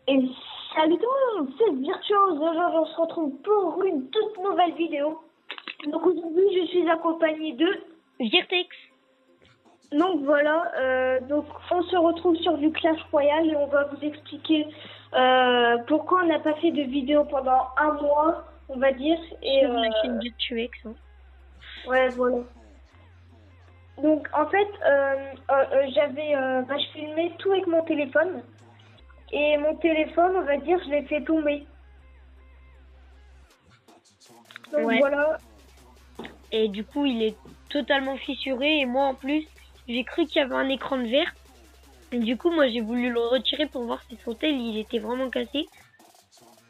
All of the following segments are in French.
Et salut tout le monde, c'est Virtuose. Aujourd'hui, on se retrouve pour une toute nouvelle vidéo. Donc aujourd'hui, je suis accompagnée de Virtex. Donc voilà, donc on se retrouve sur du Clash Royale et on va vous expliquer pourquoi on n'a pas fait de vidéo pendant un mois, on va dire. Et Sur la chaîne Virtuex. Hein. Ouais, voilà. Donc en fait, je filmais tout avec mon téléphone. Et mon téléphone, on va dire, je l'ai fait tomber. Donc Ouais. voilà. Et du coup, il est totalement fissuré. Et moi, en plus, j'ai cru qu'il y avait un écran de verre. Et du coup, moi, j'ai voulu le retirer pour voir si son tel, il était vraiment cassé.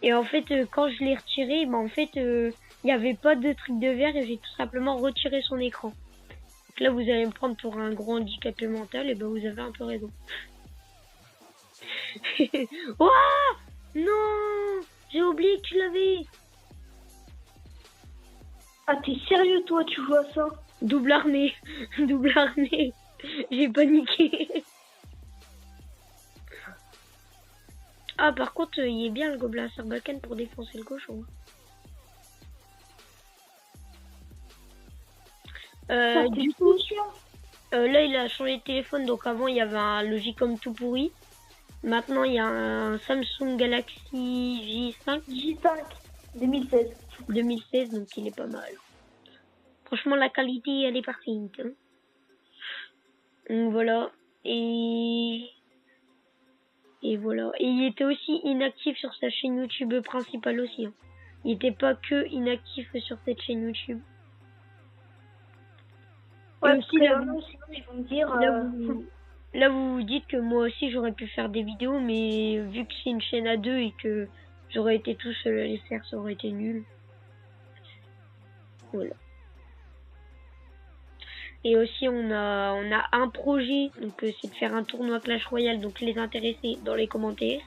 Et en fait, quand je l'ai retiré, en fait, il n'y avait pas de truc de verre et j'ai tout simplement retiré son écran. Donc là, vous allez me prendre pour un gros handicapé mental. Et vous avez un peu raison. Ouah, non, j'ai oublié que tu l'avais. Ah, t'es sérieux, toi, tu joues à ça? Double armée. Double armée. J'ai paniqué. Ah, par contre, il est bien le gobelin Sarbacane pour défoncer le cochon. Du coup, là, il a changé de téléphone. Donc avant, il y avait un Logicom tout pourri. Maintenant, il y a un Samsung Galaxy J5. J5 2016. 2016, donc il est pas mal. Franchement, la qualité, elle est parfaite. Hein. Donc voilà. Et voilà. Et il était aussi inactif sur sa chaîne YouTube principale aussi. Hein. Il n'était pas que inactif sur cette chaîne YouTube. Ouais, et aussi, là, sinon, ils vont me dire... Là, vous vous dites que moi aussi, j'aurais pu faire des vidéos, mais vu que c'est une chaîne à deux et que j'aurais été tout seul à les faire, ça aurait été nul. Voilà. Et aussi, on a un projet, donc c'est de faire un tournoi Clash Royale, donc les intéresser dans les commentaires.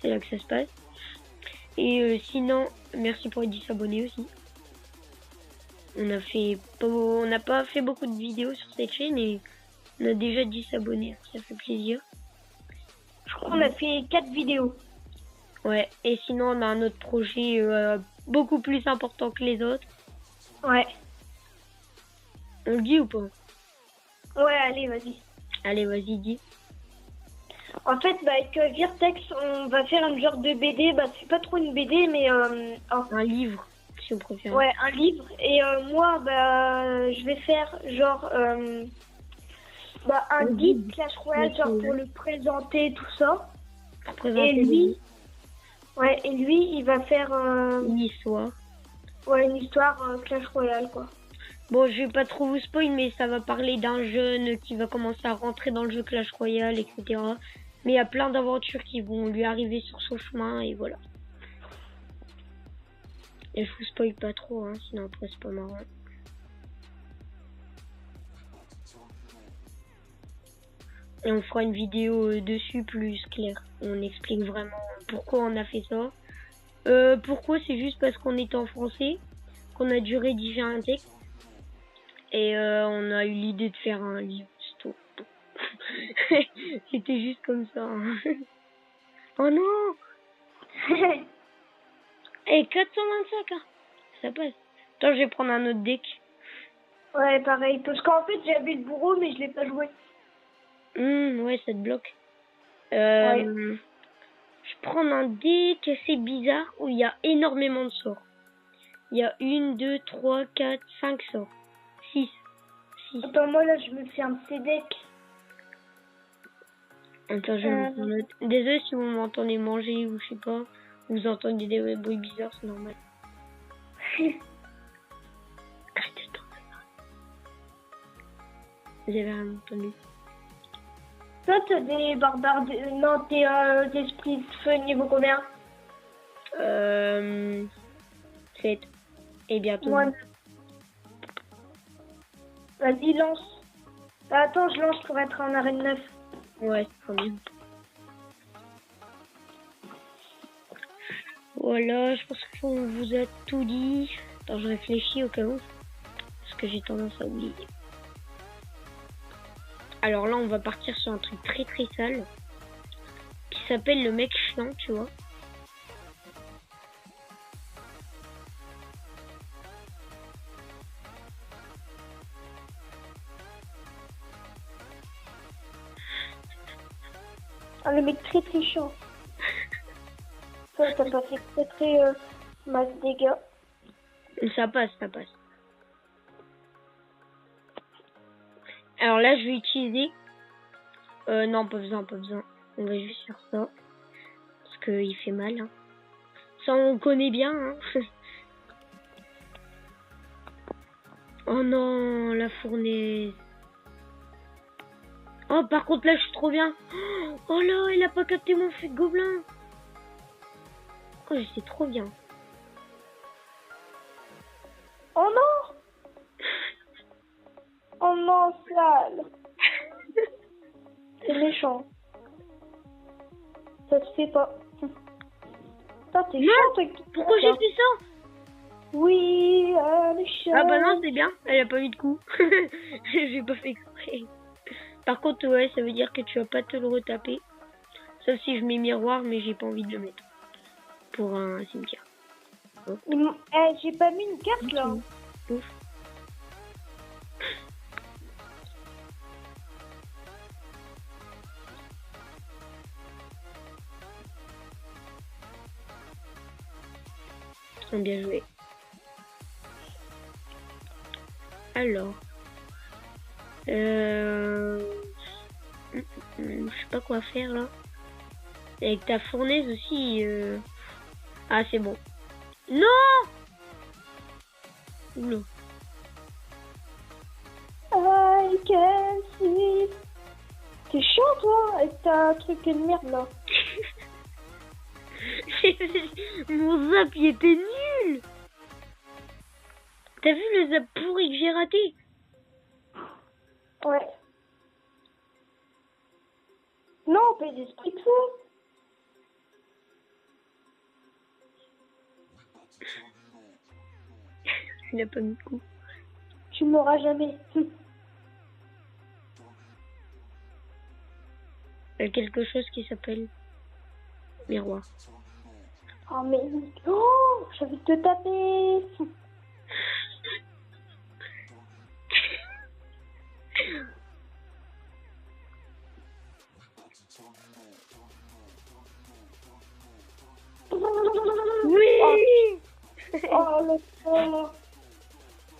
C'est là que ça se passe. Et sinon, merci pour les 10 abonnés aussi. On n'a pas fait beaucoup de vidéos sur cette chaîne et on a déjà 10 abonnés, ça fait plaisir. Je crois qu'on a fait 4 vidéos. Ouais, et sinon on a un autre projet beaucoup plus important que les autres. Ouais. On le dit ou pas? Ouais, allez, vas-y. Allez, vas-y, dis. En fait, avec Virtex, on va faire un genre de BD. C'est pas trop une BD, mais... Un livre, si on préfère. Ouais, un livre. Et moi, je vais faire genre... un guide Clash Royale, genre pour le présenter, tout ça. Et lui, il va faire... une histoire. Ouais, une histoire Clash Royale, quoi. Bon, je vais pas trop vous spoil, mais ça va parler d'un jeune qui va commencer à rentrer dans le jeu Clash Royale, etc. Mais il y a plein d'aventures qui vont lui arriver sur son chemin, et voilà. Et je vous spoil pas trop, hein, sinon après c'est pas marrant. Et on fera une vidéo dessus plus claire. On explique vraiment pourquoi on a fait ça. Pourquoi, c'est juste parce qu'on était en français, qu'on a dû rédiger un texte. Et on a eu l'idée de faire un livre, c'est tout. C'était juste comme ça. Hein. Oh non. Et 425, hein. Ça passe. Attends, je vais prendre un autre deck. Ouais, pareil. Parce qu'en fait, j'avais le bourreau, mais je l'ai pas joué. Ouais, ça te bloque. Ouais. Je prends un deck assez bizarre où il y a énormément de sorts. Il y a 1, 2, 3, 4, 5 sorts. 6. Attends, moi là, je me fais un petit deck. Attends, je vais me note. Désolé si vous m'entendez manger ou je sais pas. Vous entendez des bruits bizarres, c'est normal. Arrêtez de tomber. Vous avez rien entendu. Toi, t'as des barbares... Non, t'es d'esprit de feu niveau combien? 7. Et bientôt. Moi, vas-y, lance. Attends, je lance pour être en arène 9. Ouais, c'est trop bien. Voilà, je pense qu'on vous a tout dit. Attends, je réfléchis au cas où. Parce que j'ai tendance à oublier. Alors là, on va partir sur un truc très très sale. Qui s'appelle le mec chiant, tu vois. Ah, le mec très très chiant. Toi, t'as pas fait très très masse dégâts. Ça passe, ça passe. Alors là, je vais utiliser... non, pas besoin, pas besoin. On va juste faire ça. Parce qu'il fait mal. Hein. Ça, on connaît bien. Hein. Oh non, la fournaise. Oh, par contre, là, je suis trop bien. Oh là, il a pas capté mon feu de gobelin. Oh, j'étais trop bien. Oh non! Oh non, sale! C'est méchant. Ça se fait pas. Putain, t'es chiant, toi. Pourquoi j'ai fait ça? Oui, les chiens. Ah bah non, c'est bien. Elle a pas eu de coup. J'ai pas fait exprès. Par contre, ouais, ça veut dire que tu vas pas te le retaper. Sauf si je mets miroir, mais j'ai pas envie de le mettre. Pour un cimetière. Oh. J'ai pas mis une carte, là. Ouf. Bien joué. Alors. Je sais pas quoi faire là. Avec ta fournaise aussi. Ah, c'est bon. Non! Oula. I can see. T'es chiant, toi, avec ta truc de merde, là. Mon zap, il était nul! T'as vu le zap pourri que j'ai raté? Ouais. Non, on fait des esprits de fou. Il a pas mis de coup. Tu m'auras jamais. Il y a quelque chose qui s'appelle miroir. Oh, mais... Oh, j'ai envie de te taper. Oui! Oh, le pauvre.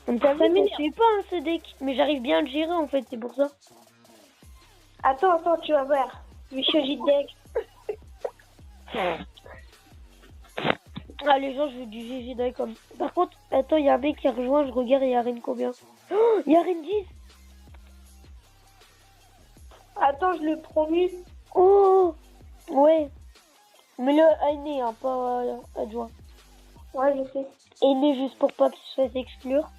On t'a vu, ça fait pas hein, ce deck, mais j'arrive bien à le gérer en fait, c'est pour ça. Attends, tu vas voir. Je vais changer de deck. Ah, les gens, je veux du GG Dicom. Par contre, attends, il y a un mec qui a rejoint, je regarde, il y a Rennes combien? Oh, il y a Rennes 10. Attends, je le promu. Oh, ouais. Mais le aîné, hein, pas adjoint. Ouais, je sais. Aîné juste pour pas qu'il se fasse exclure.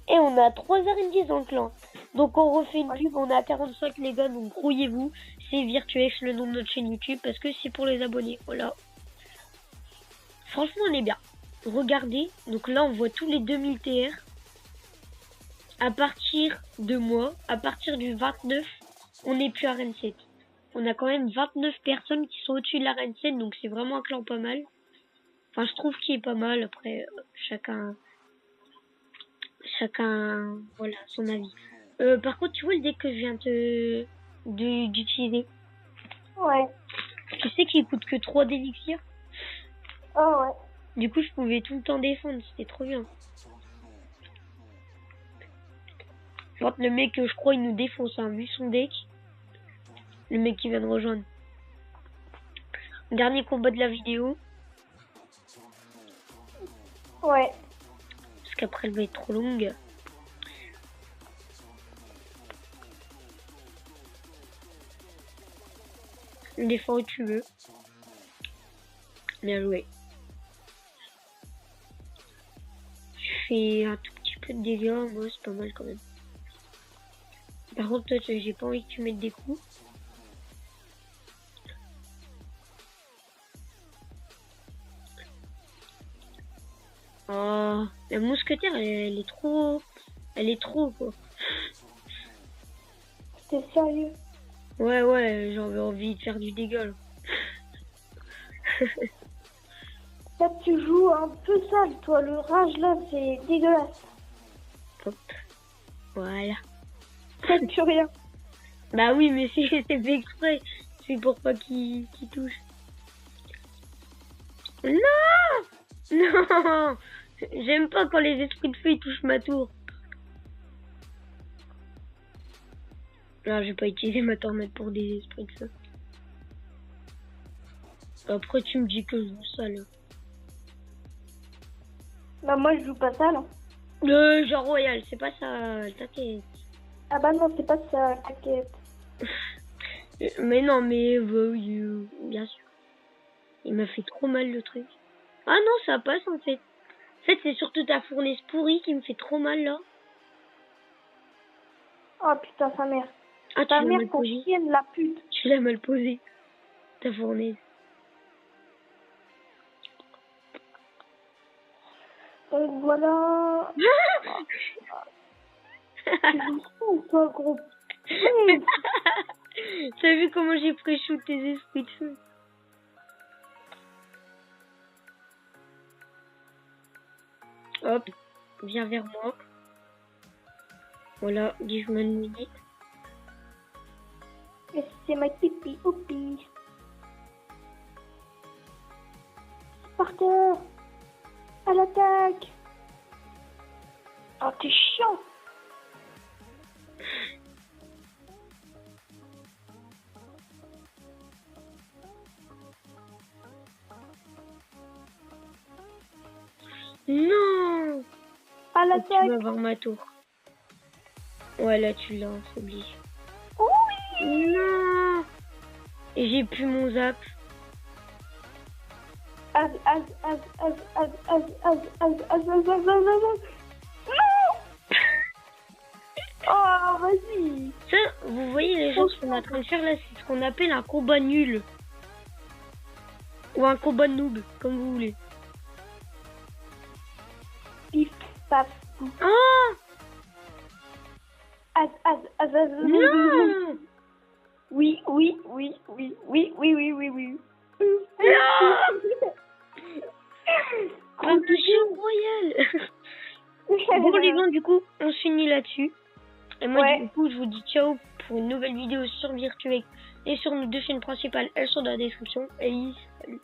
Et on a 3 arènes 10 dans le clan. Donc on refait une pub, on est à 45 les gars, donc grouillez-vous. C'est Virtuex le nom de notre chaîne YouTube parce que c'est pour les abonnés. Voilà. Franchement on est bien. Regardez, donc là on voit tous les 2000 TR. À partir de moi, à partir du 29, on n'est plus à Arène 7. On a quand même 29 personnes qui sont au-dessus de l'Arène 7, donc c'est vraiment un clan pas mal. Enfin je trouve qu'il est pas mal, après chacun voilà son avis. Par contre tu vois le deck que je viens d'utiliser, Ouais. tu sais qu'il coûte que 3 d'élixir. Oh, ouais. Du coup je pouvais tout le temps défendre, c'était trop bien. Quand le mec je crois il nous défonce hein, vu son deck. Le mec qui vient de rejoindre. Dernier combat de la vidéo. Ouais. Parce qu'après elle va être trop longue. Défends où tu veux. Bien joué. Je fais un tout petit peu de dégâts. Moi c'est pas mal quand même. Par contre toi j'ai pas envie que tu mettes des coups. Oh, la mousquetaire elle est trop... Elle est trop quoi. T'es sérieux? Ouais, j'avais envie de faire du dégât. Là. Là, tu joues un peu sale, toi. Le rage, là, c'est dégueulasse. Hop. Voilà. Ça tue rien. Bah oui, mais c'est fait exprès. C'est pour pas qu'il touche. Non! Non! J'aime pas quand les esprits de feu ils touchent ma tour. Non, je vais pas utiliser ma tornade pour des esprits de feu. Après, tu me dis que je joue ça, là. Bah, moi, je joue pas sale. Hein. Genre royal, c'est pas ça, t'inquiète. Ah bah non, c'est pas ça, t'inquiète. Mais non, mais oui, bien sûr. Il m'a fait trop mal le truc. Ah non, ça passe en fait. En fait, c'est surtout ta fournaise pourrie qui me fait trop mal là. Oh putain, sa mère. Ah, Ta tu l'as mère, mal ton posée. chienne, la pute. Tu l'as mal posée, ta fournaise. Donc voilà. Tu joues fou, toi, gros. T'as vu comment j'ai pré-shoot tes esprits de feu? Hop, viens vers moi. Voilà, give me a minute. Et c'est ma pipi, oupi. Par terre. À l'attaque. Oh, t'es chiant. Non! À Tu l'attaque. vas voir ma tour. Ouais, là tu l'as, c'est obligé. Oui. Non! Et j'ai plus mon zap. Az. Oh, vas-y. Ça, vous voyez les gens, ce qu'on est en train de faire là, c'est ce qu'on appelle un combat nul. Ou un combat noob, comme vous voulez. Pif, paf. Oh! Az. Non! Oui. Compétition royale. Bon les gens, du coup, on se finit là-dessus. Et moi, Ouais. du coup, je vous dis ciao pour une nouvelle vidéo sur Virtuex et sur nos deux chaînes principales. Elles sont dans la description. Et salut.